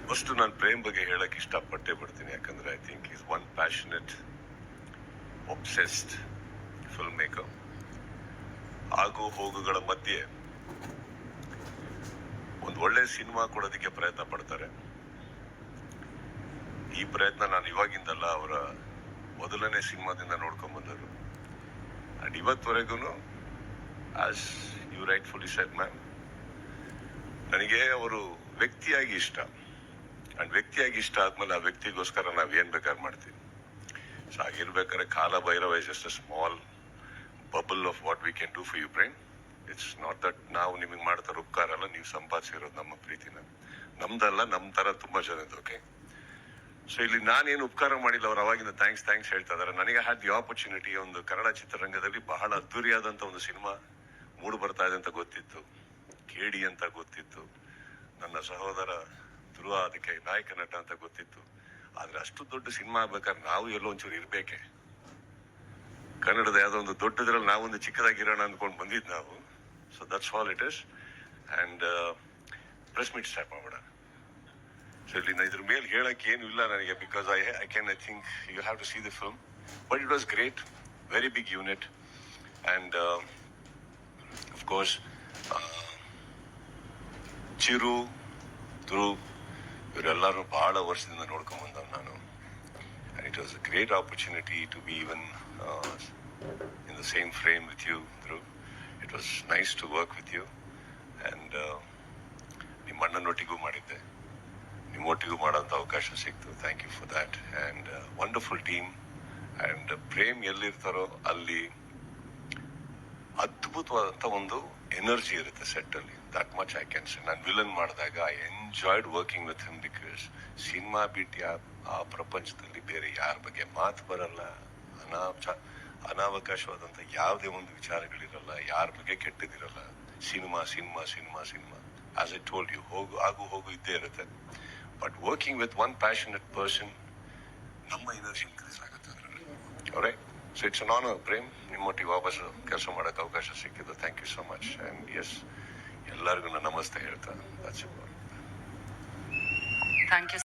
First ನಾನು ಪ್ರೇಮ್ ಬಗ್ಗೆ ಹೇಳಕ್ ಇಷ್ಟಪಟ್ಟೆ ಬಿಡ್ತೀನಿ. ಯಾಕಂದ್ರೆ I think is one passionate obsessed film maker. ಆಗು ಹೋಗುಗಳ ಮಧ್ಯೆ ಒಂದು ಒಳ್ಳೆ ಸಿನಿಮಾ ಕೊಡೋದಕ್ಕೆ ಪ್ರಯತ್ನ ಪಡ್ತಾರೆ. ಈ ಪ್ರಯತ್ನ ನಾನು ಇವಾಗಿಂದಲ್ಲ, ಅವರ ಮೊದಲನೇ ಸಿನಿಮಾದಿಂದ ನೋಡ್ಕೊಂಡ್ ಬಂದರು. ಅಂಡ್ ಇವತ್ತವರೆಗೂ as you rightfully said ma'am, ನನಗೆ ಅವರು ವ್ಯಕ್ತಿಯಾಗಿ ಇಷ್ಟ. ಅಂಡ್ ವ್ಯಕ್ತಿಯಾಗಿ ಇಷ್ಟ ಆದ್ಮೇಲೆ ಆ ವ್ಯಕ್ತಿಗೋಸ್ಕರ ನಾವ್ ಏನ್ ಬೇಕಾದ್ರೆ ಮಾಡ್ತೀವಿ. ಸೊ ಹಾಗಿರ್ಬೇಕಾದ್ರೆ Kaala Bhairava is just a small bubble of what we can do for you brain. It's not that ನಾವು ನಿಮಗೆ ಮಾಡ್ತಾರ ಉಪಕಾರ ಅಲ್ಲ, ನೀವು ಸಂಪಾದಿಸಿರೋದು ನಮ್ಮ ಪ್ರೀತಿನ, ನಮ್ದಲ್ಲ, ನಮ್ ತರ ತುಂಬಾ ಜನದ್ದು. ಓಕೆ, ಸೊ ಇಲ್ಲಿ ನಾನೇನು ಉಪಕಾರ ಮಾಡಿಲ್ಲ, ಅವ್ರು ಅವಾಗಿಂದ ಥ್ಯಾಂಕ್ಸ್ ಹೇಳ್ತಾ ಇದಾರೆ. ನನಗೆ ಹ್ಯಾಡ್ ದಿ ಆಪರ್ಚುನಿಟಿ ಒಂದು ಕನ್ನಡ ಚಿತ್ರರಂಗದಲ್ಲಿ ಬಹಳ ಅದ್ದೂರಿಯಾದಂತ ಒಂದು ಸಿನಿಮಾ ಮೂಡು ಬರ್ತಾ ಇದೆ ಅಂತ ಗೊತ್ತಿತ್ತು, ಕೇಡಿ ಅಂತ ಗೊತ್ತಿತ್ತು, ನನ್ನ ಸಹೋದರ ಧ್ರುವ ಅದಕ್ಕೆ ನಾಯಕ ನಟ ಅಂತ ಗೊತ್ತಿತ್ತು. ಆದ್ರೆ ಅಷ್ಟು ದೊಡ್ಡ ಸಿನಿಮಾ ಆಗ್ಬೇಕಾದ್ರೆ ನಾವು ಎಲ್ಲೋ ಒಂಚೂರು ಇರ್ಬೇಕೆ. ಕನ್ನಡದ ಯಾವ್ದೋ ಒಂದು ದೊಡ್ಡದ್ರಲ್ಲಿ ನಾವೊಂದು ಚಿಕ್ಕದಾಗಿರೋಣ ಅಂದ್ಕೊಂಡು ಬಂದಿದ್ದು ನಾವು. So that's all it is. And press meet start ಮಾಡೋಣ. ಸೊ ಇಲ್ಲಿ ಇದ್ರ ಮೇಲೆ ಹೇಳಕ್ ಏನು ಇಲ್ಲ ನನಗೆ, because I think you have to see the film. But it was great, very big unit. And of course Chiru, Dhruv, ಇವರೆಲ್ಲರೂ ಬಹಳ ವರ್ಷದಿಂದ ನೋಡ್ಕೊಂಡ್ ಬಂದವ್ ನಾನು. And it was a great opportunity to be even in the same frame with you, Dhruv. It was nice to work with you. And ನಿಮ್ಮ ಅಣ್ಣನೊಟ್ಟಿಗೂ ಮಾಡಿದ್ದೆ, ನಿಮ್ಮೊಟ್ಟಿಗೂ ಮಾಡೋಂಥ ಅವಕಾಶ ಸಿಕ್ತು. Thank you for that. And wonderful team. And Prem ಎಲ್ಲಿರ್ತಾರೋ ಅಲ್ಲಿ ಅದ್ಭುತವಾದಂಥ ಒಂದು energy ಇರುತ್ತೆ ಸೆಟ್ ಅಲ್ಲಿ. That much I can say. ನಾನು ವಿಲನ್ ಮಾಡಿದಾಗ I enjoyed working with him, because cinema ಬಿಟ್ಟು ಆ ಪ್ರಪಂಚದಲ್ಲಿ ಬೇರೆ ಯಾರ ಬಗ್ಗೆ ಮಾತು ಬರಲ್ಲ, ಅನಾವಕಾಶವಾದಂಥ ಯಾವುದೇ ಒಂದು ವಿಚಾರಗಳಿರಲ್ಲ, ಯಾರ ಬಗ್ಗೆ ಕೆಟ್ಟದಿರಲ್ಲ. Cinema cinema cinema cinema as I told you, ಹೋಗು ಇದ್ದೇ ಇರುತ್ತೆ. But working with one passionate person, ನಮ್ಮ ಎನರ್ಜಿ ಇನ್ಕ್ರೀಸ್ ಆಗುತ್ತೆ ಅದರಲ್ಲಿ. ಅವರೇ, so it's an honour Prem, ನಿಮ್ಮೊಟ್ಟಿಗೆ ವಾಪಸ್ ಕೆಲಸ ಮಾಡೋಕೆ ಅವಕಾಶ ಸಿಕ್ಕಿದ್ದು. Thank you so much. And yes, ಎಲ್ಲರಿಗೂ ನಾನು ನಮಸ್ತೆ ಹೇಳ್ತಾ. Thank you.